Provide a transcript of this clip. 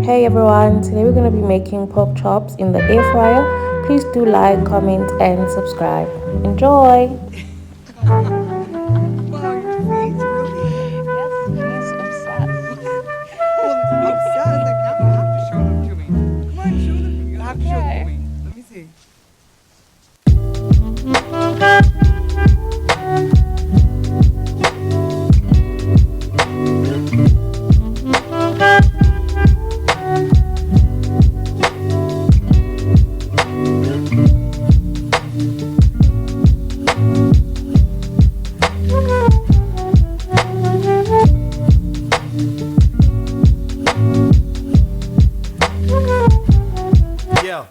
Hey everyone, today we're going to be making pork chops in the air fryer. Please do like, comment, and subscribe. Enjoy! Wow, your face, really? Yes, she's obsessed. Well, obsessed. Like now you have to show them to me. Come on, show them. You have to show them to Okay. me. Let me see. Yeah.